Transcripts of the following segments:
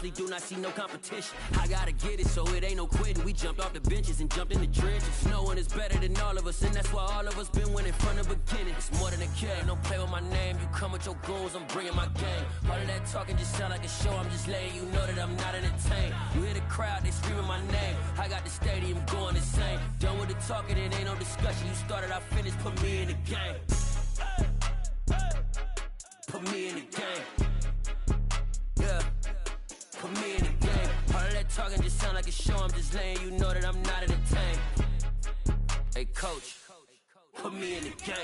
honestly do not see no competition. I gotta get it, so it ain't no quitting. We jumped off the benches and jumped in the trenches. No one is better than all of us, and that's why all of us been winning from the beginning. It's more than a game, don't play with my name. You come with your goons, I'm bringing my game. All of that talking just sound like a show, I'm just letting you know that I'm not entertained. You hear the crowd, they screaming my name. I got the stadium going insane. Done with the talking, it ain't no discussion. You started, I finished, put me in the game. Put me in the game. Yeah. Put me in the game. All of that talking just sound like a show, I'm just letting you know that I'm not entertained. Hey coach, put me in the game.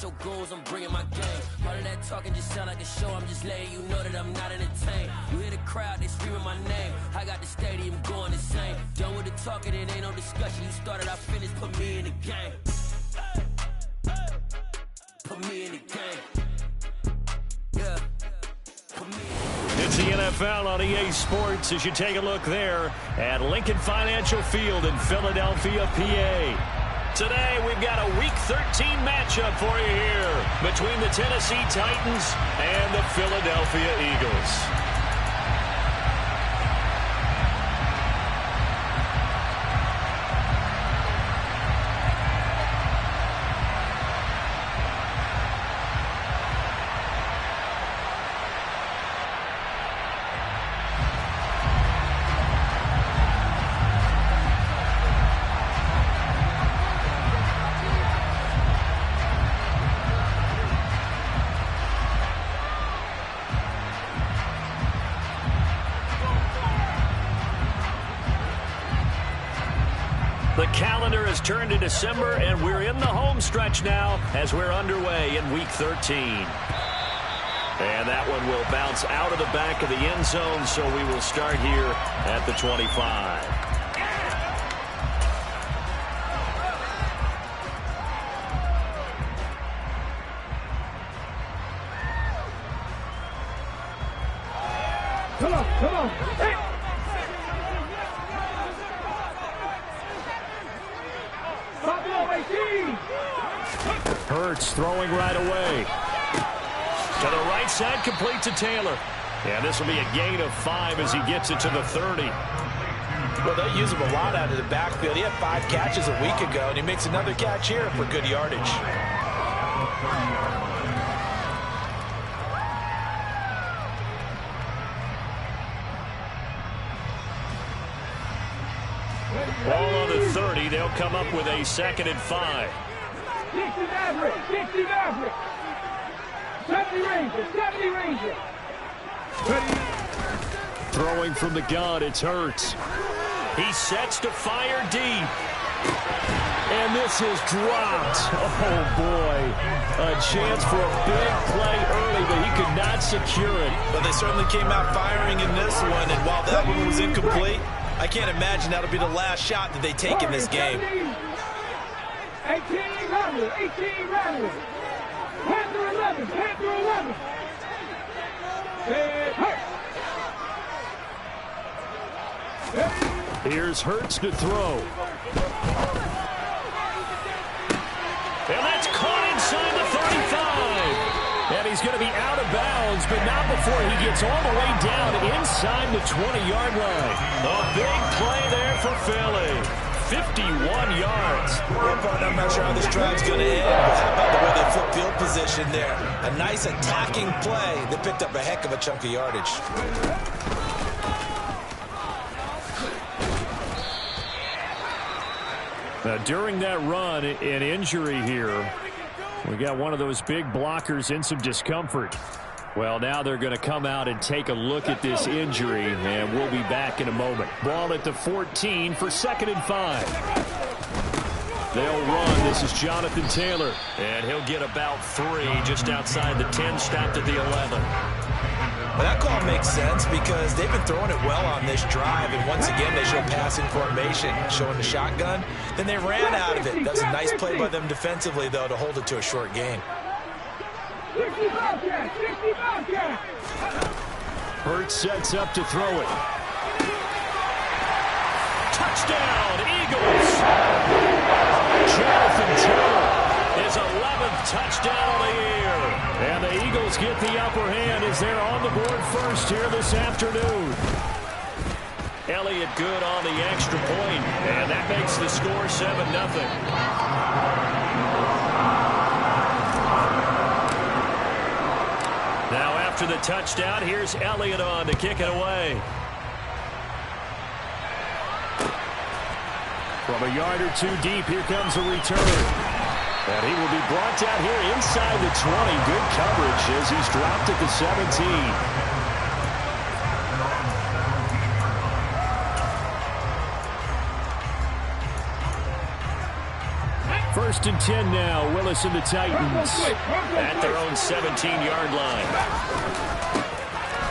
Your goals, I'm bringing my game. All of that talking just sound like a show, I'm just letting you know that I'm not entertained. You hear the crowd, they screaming my name. I got the stadium going insane. Done with the talking, it ain't no discussion. You started, I finished, put me in the game. Put me in the game. Yeah. Put me in. It's the NFL on EA Sports as you take a look there at Lincoln Financial Field in Philadelphia, PA. Today, we've got a Week 13 matchup for you here between the Tennessee Titans and the Philadelphia Eagles. The calendar has turned to December, and we're in the home stretch now as we're underway in Week 13. And that one will bounce out of the back of the end zone, so we will start here at the 25. Come on. Hey. Hurts throwing right away. To the right side, complete to Taylor. And this will be a gain of 5 as he gets it to the 30. Well, they use him a lot out of the backfield. He had 5 catches a week ago, and he makes another catch here for good yardage. Ball on the 30. They'll come up with a 2nd and 5. 60 Maverick. 70 Ranger. Throwing from the gun, it's Hurts. He sets to fire deep. And this is dropped. Oh, boy. A chance for a big play early, but he could not secure it. But they certainly came out firing in this one, and while that one was incomplete, I can't imagine that'll be the last shot that they take in this game. 18 Rattler. Panther 11. Here's Hurts to throw. And that's caught inside the 35. And he's going to be out of bounds, but not before he gets all the way down inside the 20-yard line. A big play there for Philly. 51 yards. I'm not sure how this drive's going to end, but how about the way they flip field position there? A nice attacking play that picked up a heck of a chunk of yardage. Now, during that run, an injury here. We got one of those big blockers in some discomfort. Well, now they're going to come out and take a look at this injury, and we'll be back in a moment. Ball at the 14 for 2nd and 5. They'll run. This is Jonathan Taylor, and he'll get about 3 just outside the 10, stopped at the 11. Well, that call makes sense because they've been throwing it well on this drive, and once again they show passing formation, showing the shotgun. Then they ran out of it. That was a nice play by them defensively, though, to hold it to a short game. 60 Bobcats, 60 Bobcats. Hurts sets up to throw it. Touchdown, Eagles! Jonathan Taylor, his 11th touchdown of the year. And the Eagles get the upper hand as they're on the board first here this afternoon. Elliott good on the extra point, and that makes the score 7-0. Now after the touchdown, here's Elliott on to kick it away. From a yard or two deep, here comes a return. And he will be brought down here inside the 20. Good coverage as he's dropped at the 17. First and 10 now. Willis and the Titans at their own 17-yard line.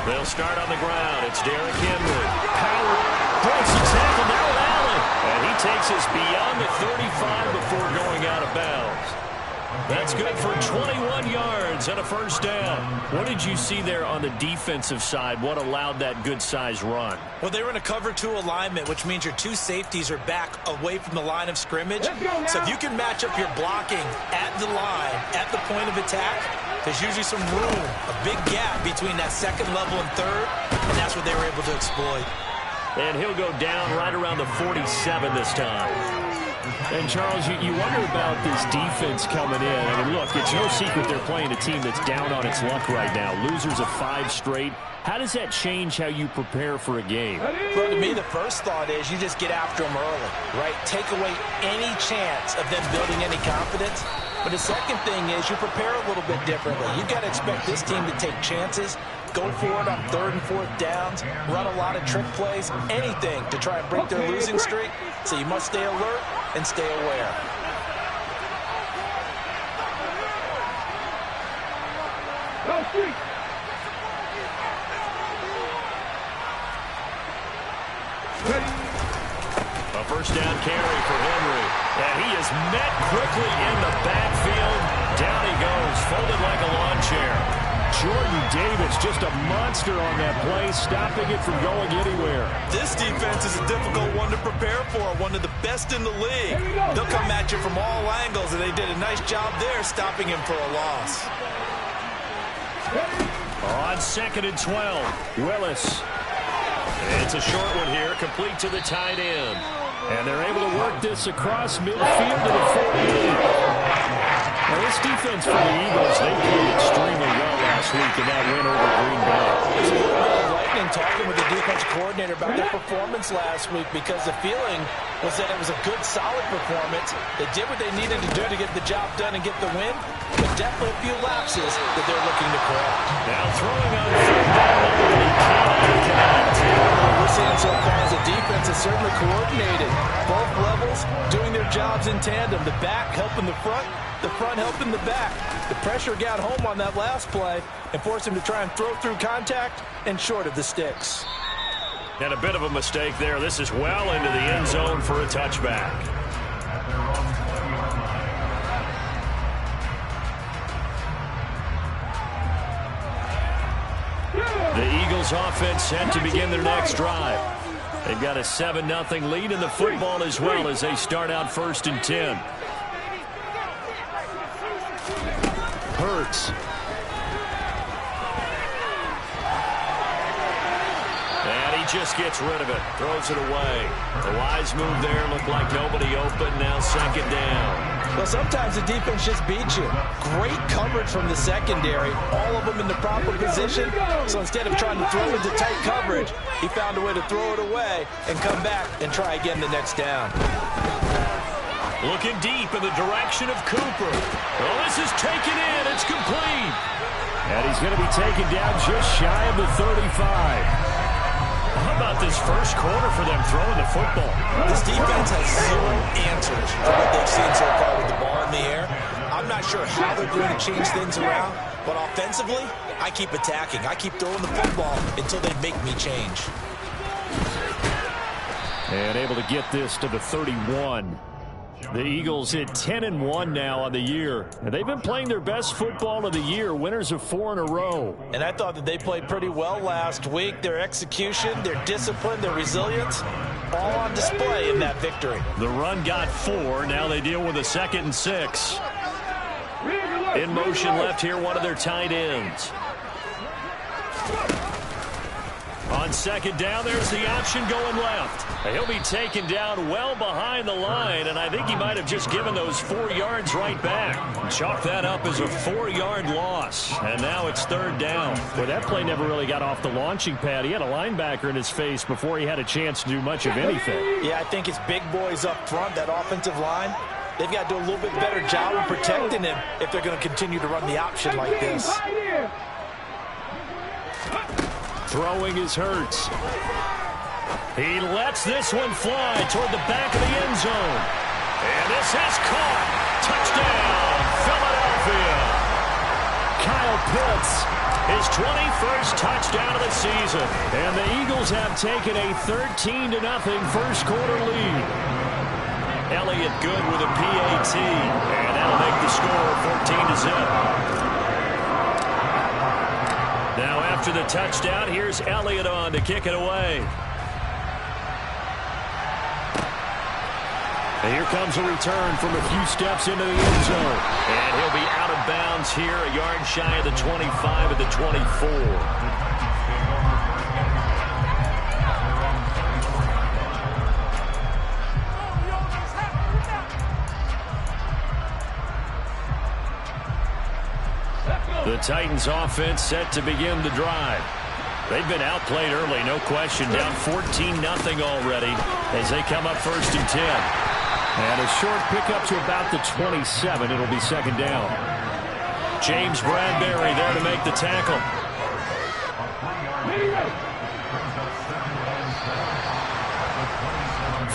They'll start on the ground. It's Derrick Henry. Howard breaks the tackle. Now with Allen. And he takes us beyond the 35 before going out of bounds. That's good for 21 yards and a first down. What did you see there on the defensive side? What allowed that good-sized run? Well, they were in a cover 2 alignment, which means your 2 safeties are back away from the line of scrimmage. So if you can match up your blocking at the line, at the point of attack, there's usually some room, a big gap between that second level and third, and that's what they were able to exploit. And he'll go down right around the 47 this time. And, Charles, you wonder about this defense coming in. I mean, look, it's no secret they're playing a team that's down on its luck right now. Losers of 5 straight. How does that change how you prepare for a game? Well, to me, the first thought is you just get after them early, right? Take away any chance of them building any confidence. But the second thing is you prepare a little bit differently. You've got to expect this team to take chances, go for it on 3rd and 4th downs, run a lot of trick plays, anything to try and break their losing streak. So you must stay alert and stay aware. A first down carry for Henry. And he is met quickly in the backfield. Down he goes, folded like a lawn chair. Jordan Davis, just a monster on that play, stopping it from going anywhere. This defense is a difficult one to prepare for, one of the best in the league. They'll come at you from all angles, and they did a nice job there stopping him for a loss. On 2nd and 12, Willis. It's a short one here, complete to the tight end. And they're able to work this across midfield to the 48. Now, this defense for the Eagles, they played extremely well last week in that win over Green Bay. There's a little bit of lightning talking with the defense coordinator about their performance last week because the feeling was that it was a good, solid performance. They did what they needed to do to get the job done and get the win, but definitely a few lapses that they're looking to correct. Now throwing on 3rd down, he cannot connect. What we're seeing so far is the defense is certainly coordinated. Both levels doing their jobs in tandem. The back helping the front helping the back. The pressure got home on that last play and forced him to try and throw through contact and short of the sticks. And a bit of a mistake there. This is well into the end zone for a touchback. The Eagles offense set to begin their next drive. They've got a 7-0 lead in the football as well as they start out 1st and 10. Hurts. And he just gets rid of it. Throws it away. The wise move there. Looked like nobody open. Now 2nd down. Well, sometimes the defense just beats you. Great coverage from the secondary. All of them in the proper position. So instead of trying to throw into tight coverage, he found a way to throw it away and come back and try again the next down. Looking deep in the direction of Cooper. Well, this is taken in. It's complete. And he's going to be taken down just shy of the 35. How about this first quarter for them throwing the football? This defense has 0 answers for what they've seen so far with the ball in the air. I'm not sure how they're going to change things around, But offensively, I keep attacking. I keep throwing the football until they make me change. And able to get this to the 31. The Eagles hit 10-1 now on the year. And they've been playing their best football of the year, winners of 4 in a row. And I thought that they played pretty well last week. Their execution, their discipline, their resilience, all on display in that victory. The run got 4. Now they deal with a 2nd and 6. In motion left here, one of their tight ends. On 2nd down, there's the option going left. He'll be taken down well behind the line, and I think he might have just given those 4 yards right back. Chalk that up as a 4-yard loss, and now it's 3rd down. Well, that play never really got off the launching pad. He had a linebacker in his face before he had a chance to do much of anything. Yeah, I think it's big boys up front, that offensive line. They've got to do a little bit better job of protecting him if they're going to continue to run the option like this. Throwing is Hurts. He lets this one fly toward the back of the end zone. And this is caught. Touchdown, Philadelphia. Kyle Pitts, his 21st touchdown of the season. And the Eagles have taken a 13-0 first quarter lead. Elliott good with a PAT. And that'll make the score 14-0. Now after the touchdown, here's Elliott on to kick it away. And here comes a return from a few steps into the end zone. And he'll be out of bounds here, a yard shy of the 25 at the 24. The Titans offense set to begin the drive. They've been outplayed early, no question. Down 14-0 already as they come up 1st and 10. And a short pickup to about the 27. It'll be 2nd down. James Bradbury there to make the tackle.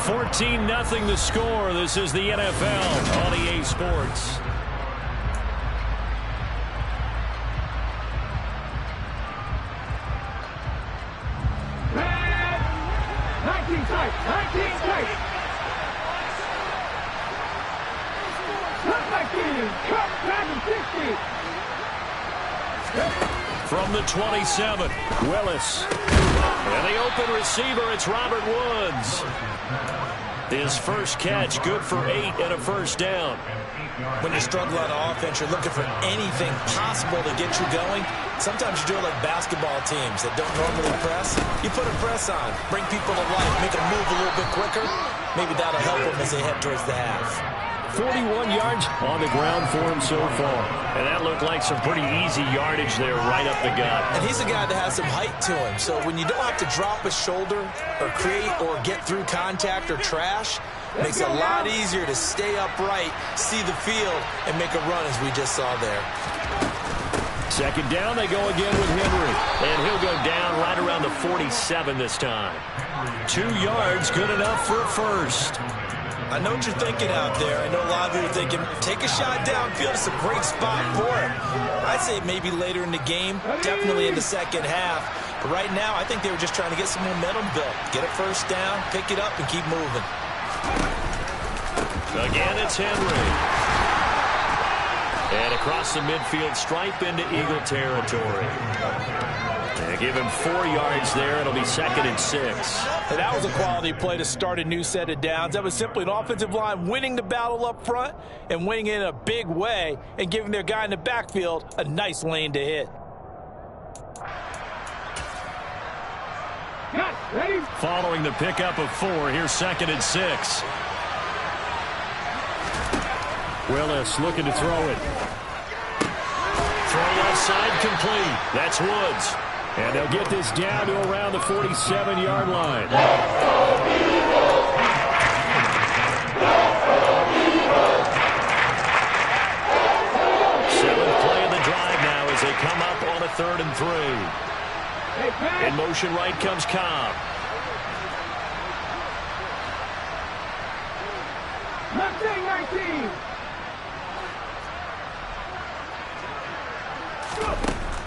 $14-0 the score. This is the NFL on EA Sports. From the 27, Willis. And the open receiver, it's Robert Woods. His first catch, good for 8 and a 1st down. When you struggle on offense, you're looking for anything possible to get you going. Sometimes you do it like basketball teams that don't normally press. You put a press on, bring people to life, make them move a little bit quicker. Maybe that'll help them as they head towards the half. 41 yards on the ground for him so far. And that looked like some pretty easy yardage there right up the gut. And he's a guy that has some height to him. So when you don't have to drop a shoulder or create or get through contact or trash, makes it a lot easier to stay upright, see the field, and make a run as we just saw there. 2nd down, they go again with Henry. And he'll go down right around the 47 this time. 2 yards, good enough for a 1st. I know what you're thinking out there. I know a lot of you are thinking, take a shot downfield. It's a great spot for him. I'd say maybe later in the game, definitely in the 2nd half. But right now, I think they were just trying to get some momentum built. Get a 1st down, pick it up, and keep moving. Again, it's Henry. And across the midfield stripe into Eagle territory. And give him 4 yards there. It'll be 2nd and 6. And that was a quality play to start a new set of downs. That was simply an offensive line winning the battle up front and winning it in a big way and giving their guy in the backfield a nice lane to hit. Following the pickup of 4, here's 2nd and 6. Willis looking to throw it. Throw left side complete. That's Woods. And they'll get this down to around the 47-yard line. 7th play of the drive now as they come up on a 3rd and 3. In motion right comes Cobb.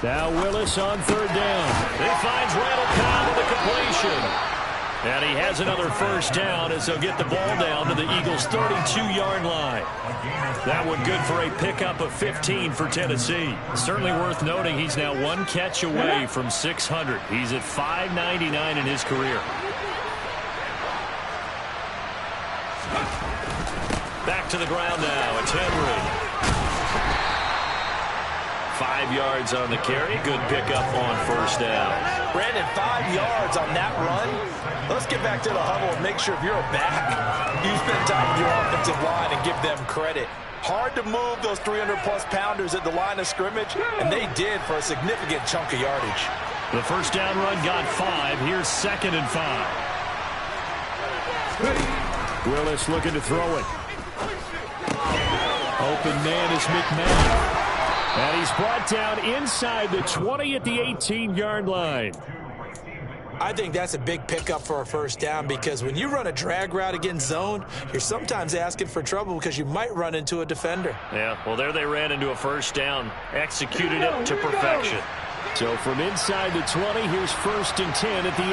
Now Willis on third down. He finds Randall Cobb with a completion. And he has another first down as they'll get the ball down to the Eagles' 32-yard line. That one good for a pickup of 15 for Tennessee. Certainly worth noting he's now one catch away from 600. He's at 599 in his career. Back to the ground now. It's Henry. 5 yards on the carry. Good pickup on first down. Brandon, 5 yards on that run. Let's get back to the huddle and make sure if you're a back, you spend time with your offensive line and give them credit. Hard to move those 300-plus pounders at the line of scrimmage, and they did for a significant chunk of yardage. The first down run got 5. Here's 2nd and 5. Willis looking to throw it. Open man is McMahon. And he's brought down inside the 20 at the 18-yard line. I think that's a big pickup for a first down because when you run a drag route against zone, you're sometimes asking for trouble because you might run into a defender. Yeah, well, there they ran into a first down. Executed it to perfection. So from inside the 20, here's 1st and 10 at the 18.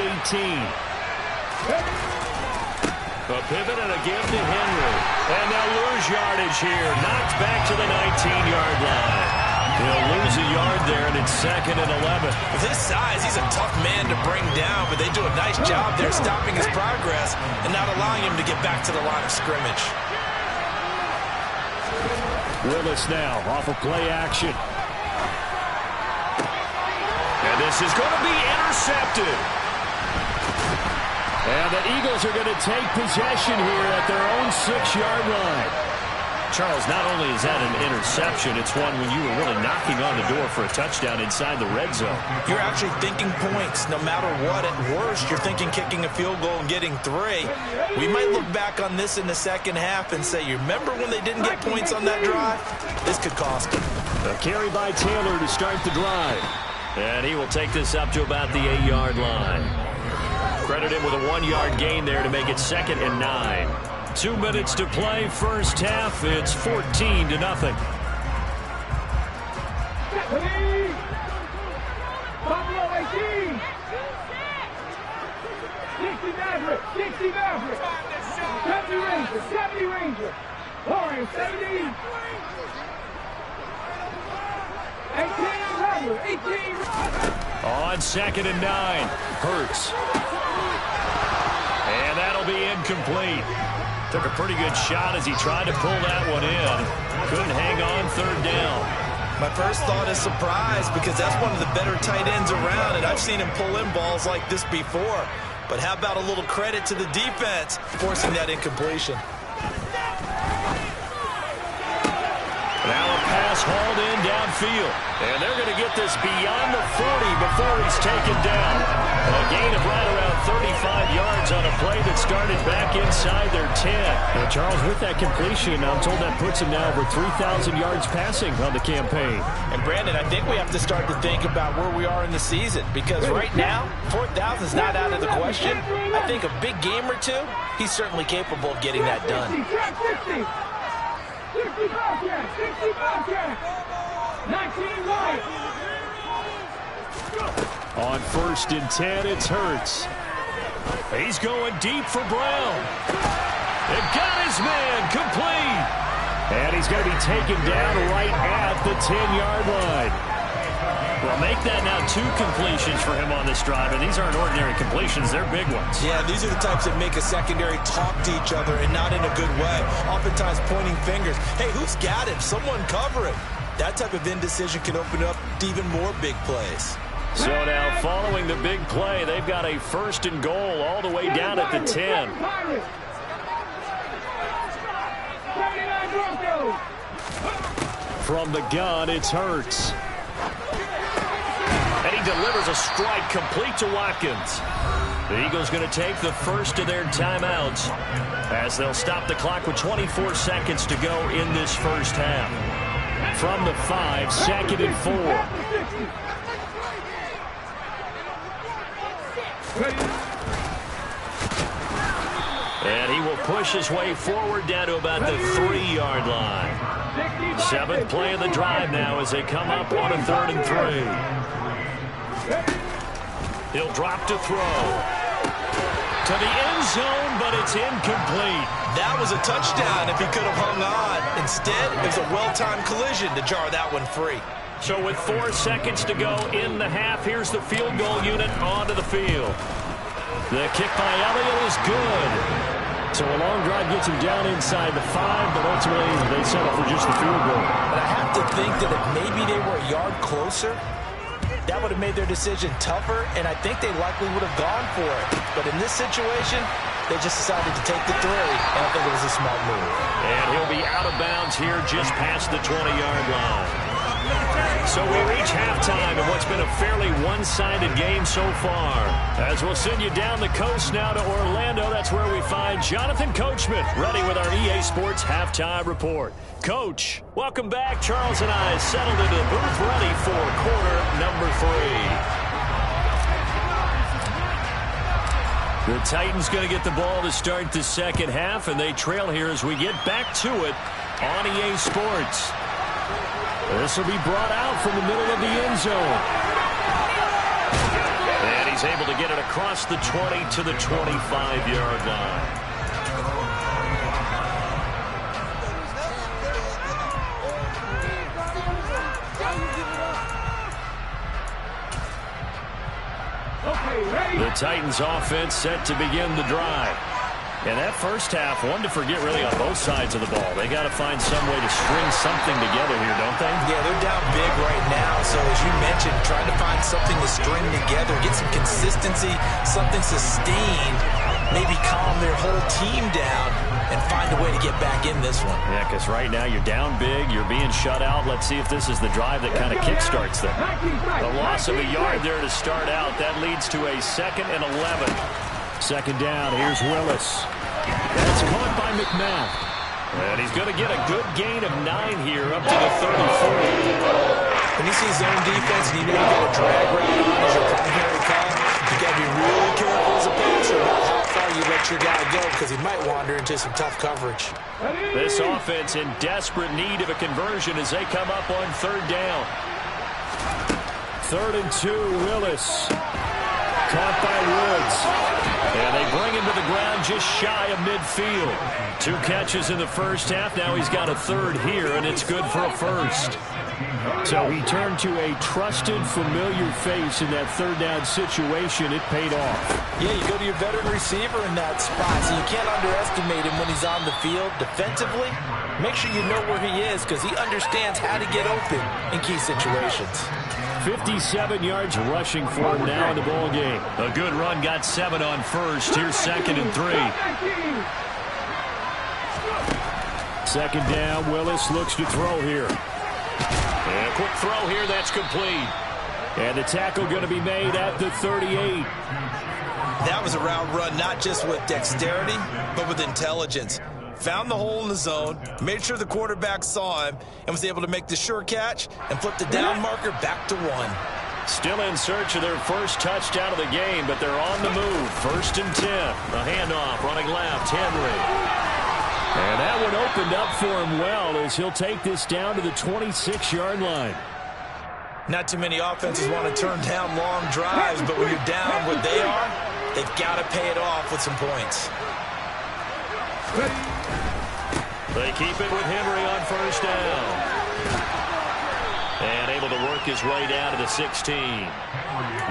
A pivot and a give to Henry. And they'll lose yardage here. Knocked back to the 19-yard line. He'll lose a yard there, and it's 2nd and 11. With his size, he's a tough man to bring down, but they do a nice job there stopping his progress and not allowing him to get back to the line of scrimmage. Willis now off of play action. And this is going to be intercepted. And the Eagles are going to take possession here at their own 6-yard line. Charles, not only is that an interception, it's one when you were really knocking on the door for a touchdown inside the red zone. You're actually thinking points no matter what. At worst, you're thinking kicking a field goal and getting 3. We might look back on this in the second half and say, you remember when they didn't get points on that drive? This could cost them. A carry by Taylor to start the drive. And he will take this up to about the 8-yard line. Credit him with a 1-yard gain there to make it 2nd and 9. 2 minutes to play, first half. It's 14-0. Buffalo 18. 60 Maverick. 60 Maverick. 70 Ranger. 70 Ranger. Warriors 70. 18 Rattler. 18 On 2nd and 9. Hurts. And that'll be incomplete. Took a pretty good shot as he tried to pull that one in. Couldn't hang on 3rd down. My first thought is surprise because that's one of the better tight ends around, and I've seen him pull in balls like this before. But how about a little credit to the defense forcing that incompletion? Now a pass hauled in downfield. And they're going to get this beyond the 40 before he's taken down. A gain of right around 35 yards on a play that started back inside their 10. Now, Charles, with that completion, I'm told that puts him now over 3,000 yards passing on the campaign. And, Brandon, I think we have to start to think about where we are in the season because right now, 4,000 is not out of the question. I think a big game or two, he's certainly capable of getting that done. 60 Bobcats. 60 Bobcats. 19 White. On 1st and 10, it's Hurts. He's going deep for Brown. It got his man complete. And he's going to be taken down right at the 10-yard line. Well, make that now 2 completions for him on this drive, and these aren't ordinary completions. They're big ones. Yeah, these are the types that make a secondary talk to each other and not in a good way. Oftentimes pointing fingers. Hey, who's got him? Someone cover him. That type of indecision can open up to even more big plays. So now, following the big play, they've got a 1st and goal all the way down at the 10. From the gun, it's Hurts. And he delivers a strike complete to Watkins. The Eagles going to take the first of their timeouts as they'll stop the clock with 24 seconds to go in this first half. From the 5, 2nd and 4. And he will push his way forward down to about the 3-yard line. 7th play of the drive now as they come up on a 3rd and 3. He'll drop to throw. To the end zone, but it's incomplete. That was a touchdown if he could have hung on. Instead, it was a well-timed collision to jar that one free. So with 4 seconds to go in the half, here's the field goal unit onto the field. The kick by Elliott is good. So a long drive gets him down inside the 5, but ultimately they settle for just the field goal. But I have to think that if maybe they were a yard closer, that would have made their decision tougher, and I think they likely would have gone for it. But in this situation, they just decided to take the 3, and I think it was a smart move. And he'll be out of bounds here just past the 20-yard line. So we reach halftime in what's been a fairly one-sided game so far. As we'll send you down the coast now to Orlando, that's where we find Jonathan Coachman ready with our EA Sports Halftime Report. Coach, welcome back. Charles and I settled into the booth ready for quarter number 3. The Titans going to get the ball to start the second half, and they trail here as we get back to it on EA Sports. This will be brought out from the middle of the end zone. And he's able to get it across the 20 to the 25-yard line. The Titans offense set to begin the drive. And that first half, one to forget really on both sides of the ball. They got to find some way to string something together here, don't they? Yeah, they're down big right now. So as you mentioned, trying to find something to string together, get some consistency, something sustained, maybe calm their whole team down and find a way to get back in this one. Yeah, because right now you're down big, you're being shut out. Let's see if this is the drive that kind of kickstarts them. A loss of a yard there to start out. That leads to a 2nd and 11. Second down, here's Willis. That's caught by McMath. And he's going to get a good gain of 9 here up to the 34. When you see zone defense and you know you got a drag route on as your primary call, you got to be really careful as a passer about how far you let your guy go because he might wander into some tough coverage. This offense in desperate need of a conversion as they come up on 3rd down. 3rd and 2, Willis. Caught by Woods. And they bring him to the ground just shy of midfield. 2 catches in the first half. Now he's got a 3rd here, and it's good for a 1st. So he turned to a trusted, familiar face in that 3rd down situation. It paid off. Yeah, you go to your veteran receiver in that spot, so you can't underestimate him when he's on the field. Defensively, make sure you know where he is because he understands how to get open in key situations. 57 yards rushing for him now in the ball game. A good run, got 7 on first. Here's 2nd and 3. 2nd down, Willis looks to throw here. And a quick throw here, that's complete. And the tackle going to be made at the 38. That was a route run, not just with dexterity, but with intelligence. Found the hole in the zone, made sure the quarterback saw him, and was able to make the sure catch and flip the down marker back to 1. Still in search of their first touchdown of the game, but they're on the move. 1st and 10. The handoff, running left, Henry. And that one opened up for him well as he'll take this down to the 26-yard line. Not too many offenses want to turn down long drives, but when you're down where they are, they've got to pay it off with some points. They keep it with Henry on 1st down. And able to work his way down to the 16.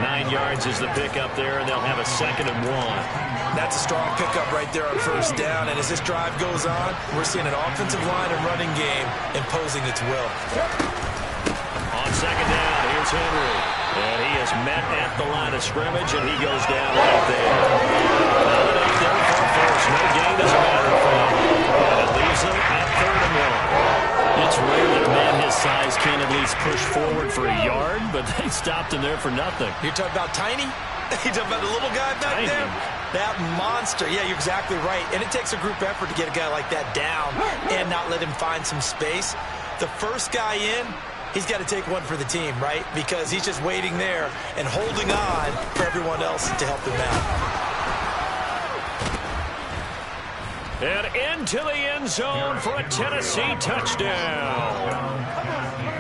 9 yards is the pickup there, and they'll have a 2nd and 1. That's a strong pickup right there on 1st down, and as this drive goes on, we're seeing an offensive line and running game imposing its will. On 2nd down, here's Henry. And he is met at the line of scrimmage, and he goes down right there. Now it up there for first. No gain as a matter of fact. And it leaves him at 3rd and 1. It's rare that a man his size can at least push forward for a yard, but they stopped him there for nothing. You're talking about tiny? You're talking about the little guy back Tiny. there? That monster. Yeah, you're exactly right. And it takes a group effort to get a guy like that down and not let him find some space. The first guy in, he's got to take one for the team, right? Because he's just waiting there and holding on for everyone else to help him out. And into the end zone for a Tennessee touchdown.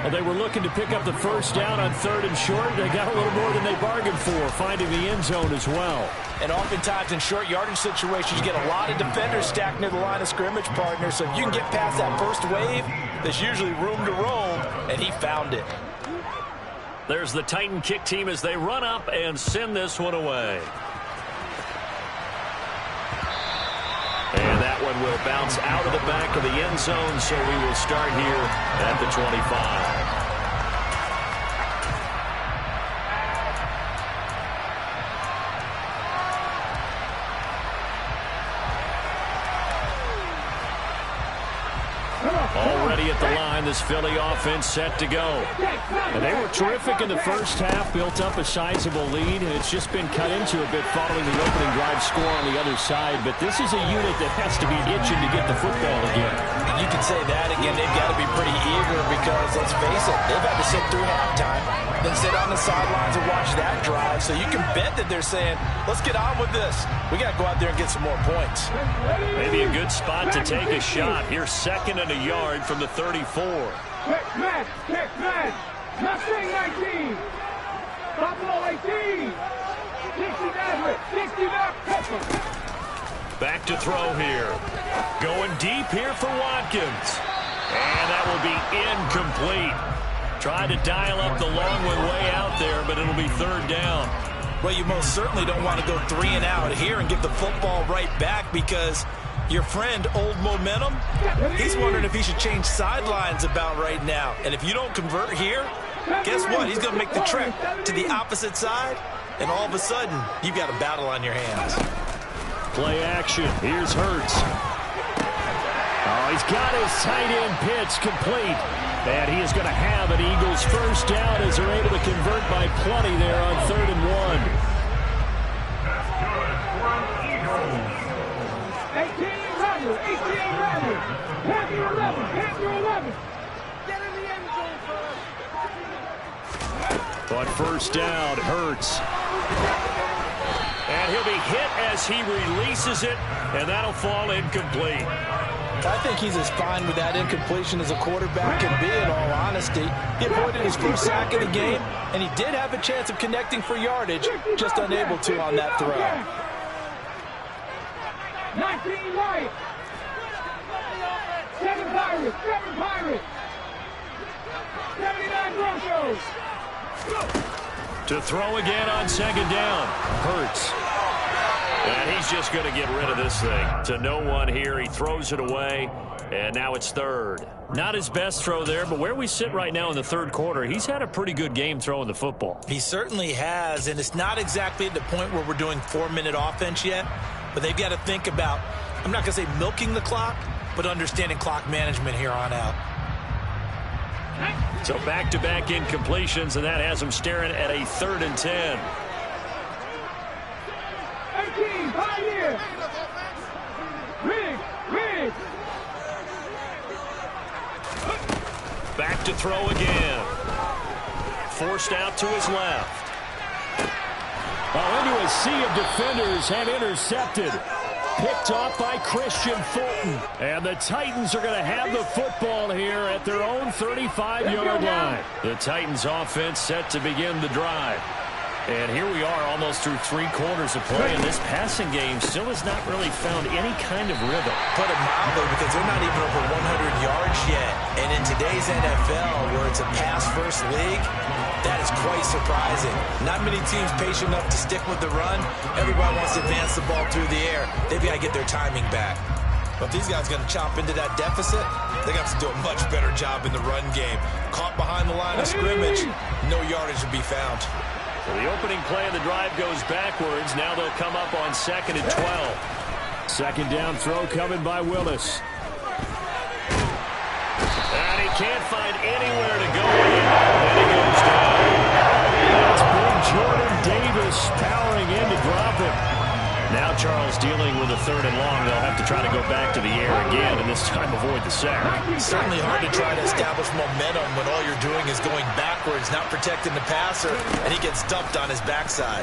Well, they were looking to pick up the first down on 3rd and short. They got a little more than they bargained for, finding the end zone as well. And oftentimes in short yardage situations, you get a lot of defenders stacked near the line of scrimmage, partner. So if you can get past that first wave, there's usually room to roam, and he found it. There's the Titan kick team as they run up and send this one away. And that one will bounce out of the back of the end zone, so we will start here at the 25. Already at the line, this Philly offense set to go. And they were terrific in the first half, built up a sizable lead, and it's just been cut into a bit following the opening drive score on the other side. But this is a unit that has to be itching to get the football again. You can say that again. They've got to be pretty eager because, let's face it, they've had to sit through halftime, then sit on the sidelines and watch that drive. So you can bet that they're saying, let's get on with this. We got to go out there and get some more points. Maybe a good spot to take a shot. Here's 2nd and a yard from the 34. Check match. Mustang 19. Buffalo 18. 60 Maverick. 60 Maverick. Back to throw here. Going deep here for Watkins. And that will be incomplete. Tried to dial up the long one way out there, but it'll be 3rd down. Well, you most certainly don't want to go 3 and out here and get the football right back because your friend, Old Momentum, he's wondering if he should change sidelines about right now. And if you don't convert here, guess what? He's going to make the trek to the opposite side, and all of a sudden, you've got a battle on your hands. Play action. Here's Hurts. Oh, he's got his tight end pitch complete. And he is going to have an Eagles first down as they're able to convert by plenty there on 3rd and 1. 18 Rabbit. Panther 11. Get in the end zone first. But first down, Hurts. And he'll be hit as he releases it, and that'll fall incomplete. I think he's as fine with that incompletion as a quarterback can be, in all honesty. He avoided his first sack of the game, and he did have a chance of connecting for yardage, just unable to on that throw. 19 Light. 7 Pirates. 79 Broncos. To throw again on 2nd down. Hurts. And he's just going to get rid of this thing. To no one here. He throws it away. And now it's 3rd. Not his best throw there, but where we sit right now in the 3rd quarter, he's had a pretty good game throwing the football. He certainly has, and it's not exactly at the point where we're doing 4-minute offense yet, but they've got to think about, I'm not going to say milking the clock, but understanding clock management here on out. So back-to-back incompletions, and that has him staring at a 3rd and 10. 18, Pioneer. Riggs. Back to throw again. Forced out to his left. Into a sea of defenders and intercepted. Picked off by Christian Fulton. And the Titans are going to have the football here at their own 35-yard line. The Titans offense set to begin the drive. And here we are almost through 3 quarters of play, and this passing game still has not really found any kind of rhythm. Put it mildly, because they're not even over 100 yards yet. And in today's NFL, where it's a pass-first league, that is quite surprising. Not many teams patient enough to stick with the run. Everybody wants to advance the ball through the air. They've got to get their timing back. But if these guys are going to chop into that deficit, they're going to have to do a much better job in the run game. Caught behind the line of scrimmage, no yardage will be found. Well, the opening play of the drive goes backwards. Now they'll come up on 2nd and 12. 2nd down throw coming by Willis. And he can't find anywhere to go. And he goes down. That's big Jordan Davis powering in to drop him. Now Charles dealing with a 3rd and long. They'll have to try to go back to the air again, and this time avoid the sack. Certainly hard to try to establish momentum when all you're doing is going backwards, not protecting the passer, and he gets dumped on his backside.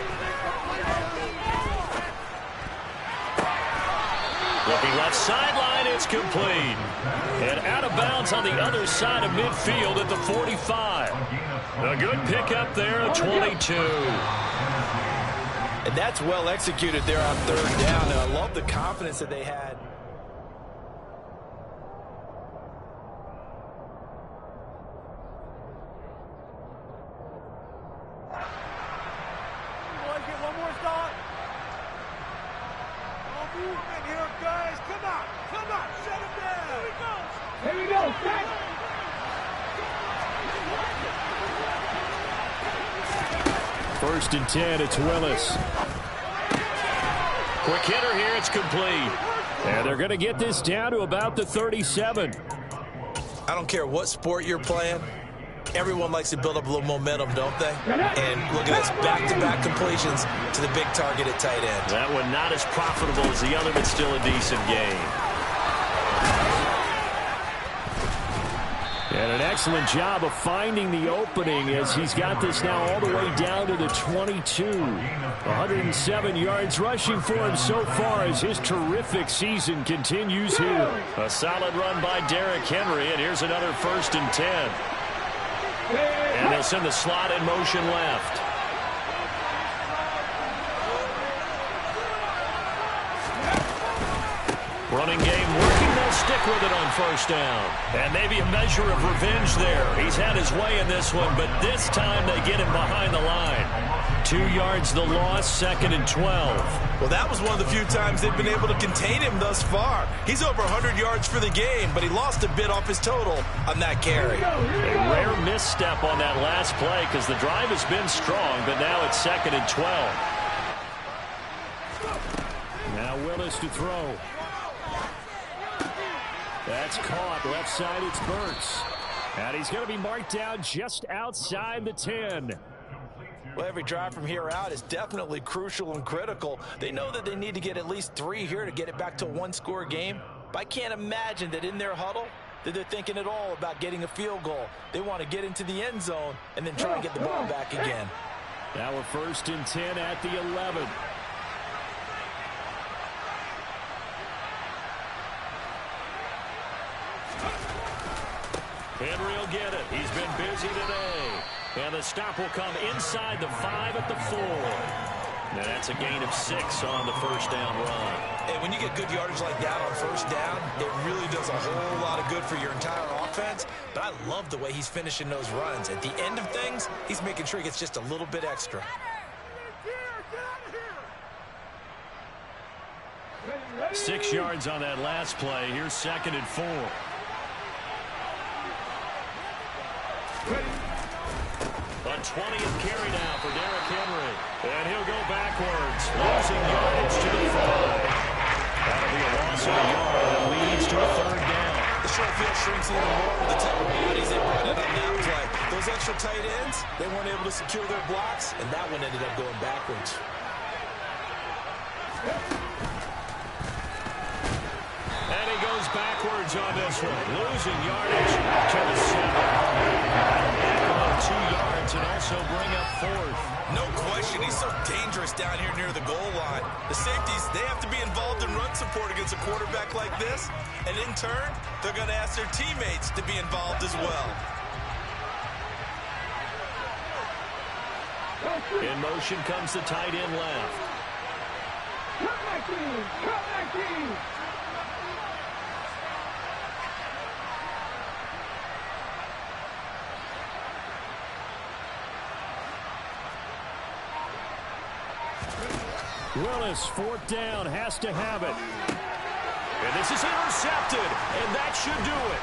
Looking left sideline, it's complete. And out of bounds on the other side of midfield at the 45. A good pickup there at 22. And that's well executed there on third down. And I love the confidence that they had. Here we go, set. First and 10, it's Willis. Quick hitter here, it's complete. And they're going to get this down to about the 37. I don't care what sport you're playing. Everyone likes to build up a little momentum, don't they? And look at this, back-to-back completions to the big target at tight end. That one not as profitable as the other, but still a decent game. And an excellent job of finding the opening as he's got this now all the way down to the 22. 107 yards rushing for him so far as his terrific season continues here. A solid run by Derrick Henry, and here's another first and 10. And they'll send the slot in motion left. Running game working. They'll stick with it on first down. And maybe a measure of revenge there. He's had his way in this one, but this time they get him behind the line. 2 yards the loss, second and 12. Well, that was one of the few times they've been able to contain him thus far. He's over 100 yards for the game, but he lost a bit off his total on that carry. A rare misstep on that last play because the drive has been strong, but now it's second and 12. Now Willis to throw. That's caught. Left side, it's Burks. And he's going to be marked down just outside the 10. Well, every drive from here out is definitely crucial and critical. They know that they need to get at least 3 here to get it back to a one-score game. But I can't imagine that in their huddle that they're thinking at all about getting a field goal. They want to get into the end zone and then try and get the ball back again. Now we're first and 10 at the 11. Henry will get it. He's been busy today. And the stop will come inside the 5 at the 4. Now that's a gain of 6 on the first down run. And when you get good yardage like that on first down, it really does a whole lot of good for your entire offense. But I love the way he's finishing those runs. At the end of things, he's making sure he gets just a little bit extra. 6 yards on that last play. Here's second and 4. A 20th carry now for Derrick Henry. And he'll go backwards, losing yardage to the 5. That'll be a loss of a yard that leads to a third down. The short field shrinks even more with the type of bodies they brought in on that play. Those extra tight ends, they weren't able to secure their blocks, and that one ended up going backwards. And he goes backwards on this one, losing yardage to the 7. 2 yards and also bring up 4th. No question, he's so dangerous down here near the goal line. The safeties, they have to be involved in run support against a quarterback like this. And in turn, they're going to ask their teammates to be involved as well. In motion comes the tight end left. Cut back in! Cut back in! Willis, 4th down, has to have it. And this is intercepted, and that should do it.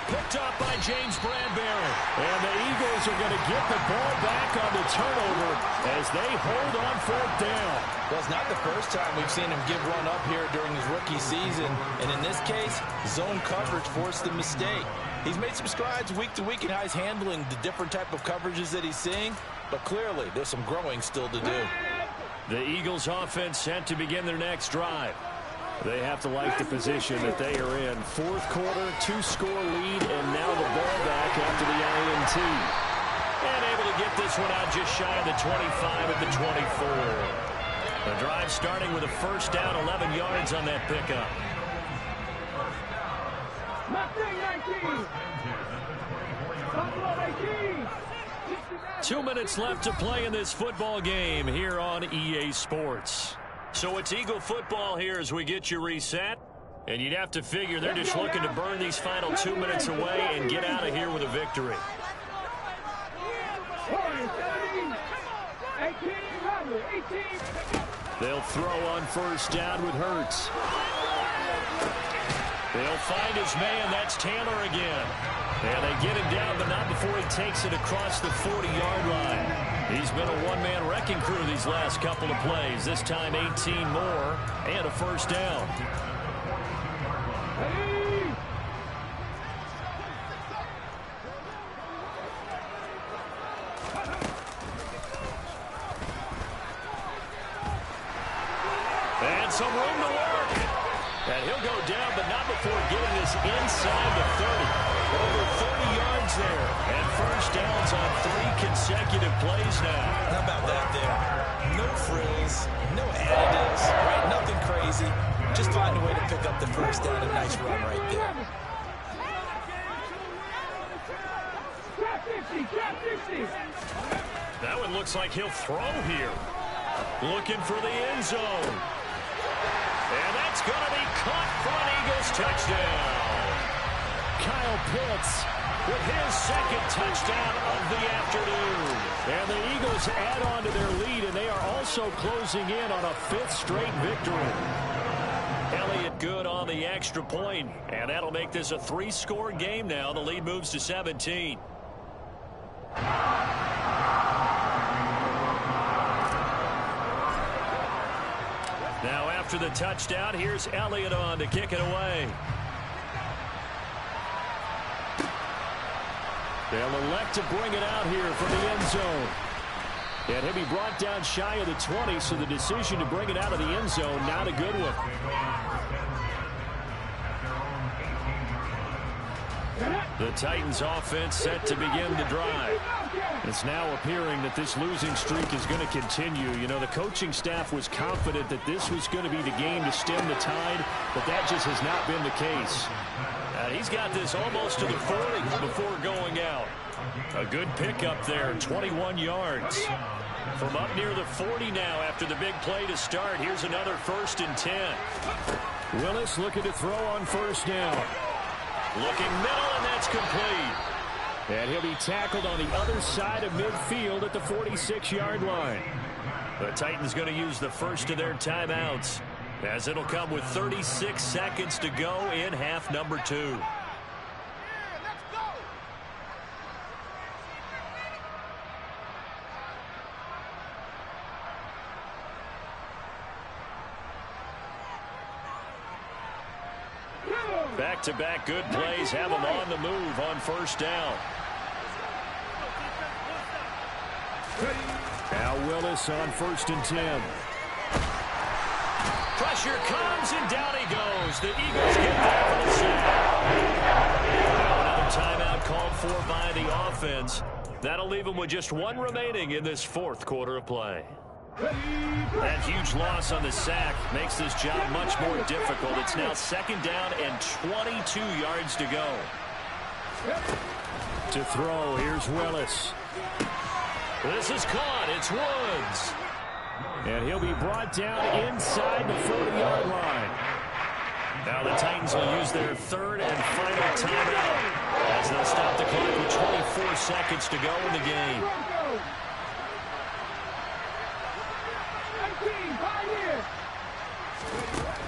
Picked up by James Bradbury. And the Eagles are going to get the ball back on the turnover as they hold on 4th down. Well, it's not the first time we've seen him give run up here during his rookie season. And in this case, zone coverage forced the mistake. He's made some strides week to week in how he's handling the different type of coverages that he's seeing. But clearly, there's some growing still to do. The Eagles offense set to begin their next drive. They have to like the position that they are in. 4th quarter, 2-score lead, and now the ball back after the INT. And able to get this one out just shy of the 25 at the 24. The drive starting with a first down, 11 yards on that pickup. 2 minutes left to play in this football game here on EA Sports. So it's Eagle football here as we get you reset. And you'd have to figure they're just looking to burn these final 2 minutes away and get out of here with a victory. They'll throw on first down with Hurts. They'll find his man. That's Taylor again. And they get him down, but not before he takes it across the 40-yard line. He's been a one-man wrecking crew these last couple of plays. This time 18 more and a first down. And some room to work. And he'll go down, but not before getting this inside the 30. Over 30 yards there. And first downs on 3 consecutive plays now. How about that there? No frills, no additives, right? Nothing crazy. Just find a way to pick up the first down. A nice run right there. That one looks like he'll throw here. Looking for the end zone. And that's going to be caught for an Eagles touchdown. Kyle Pitts with his second touchdown of the afternoon. And the Eagles add on to their lead, and they are also closing in on a 5th straight victory. Elliott good on the extra point, and that'll make this a 3-score game now. The lead moves to 17. Now after the touchdown, here's Elliott on to kick it away. They'll elect to bring it out here from the end zone. And he'll be brought down shy of the 20, so the decision to bring it out of the end zone, not a good one. The Titans offense set to begin the drive. It's now appearing that this losing streak is going to continue. You know, the coaching staff was confident that this was going to be the game to stem the tide, but that just has not been the case. He's got this almost to the 40 before going out. A good pickup there, 21 yards. From up near the 40 now after the big play to start. Here's another 1st and 10. Willis looking to throw on first down. Looking middle, and that's complete. And he'll be tackled on the other side of midfield at the 46-yard line. The Titans going to use the first of their timeouts, as it'll come with 36 seconds to go in half number 2. Back-to-back good plays have them on the move on first down. Now Willis on 1st and 10. Pressure comes, and down he goes. The Eagles get there for the sack. Now another timeout called for by the offense. That'll leave them with just 1 remaining in this 4th quarter of play. That huge loss on the sack makes this job much more difficult. It's now 2nd down and 22 yards to go. To throw, here's Willis. This is caught. It's Woods. And he'll be brought down inside the 40-yard line. Now the Titans will use their 3rd and final timeout as they'll stop the clock with 24 seconds to go in the game.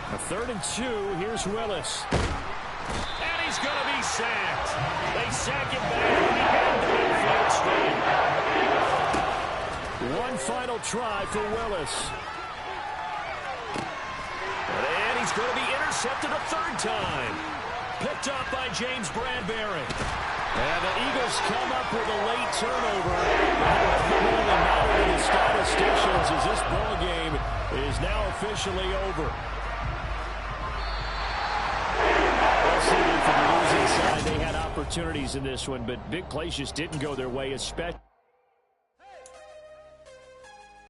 A 3rd and 2. Here's Willis. And he's going to be sacked. They sack him back behind the midfield stripe. One final try for Willis. And he's going to be intercepted a 3rd time. Picked up by James Bradbury. And the Eagles come up with a late turnover. The statisticians as this ball game is now officially over. For the losing side, they had opportunities in this one, but big plays just didn't go their way, especially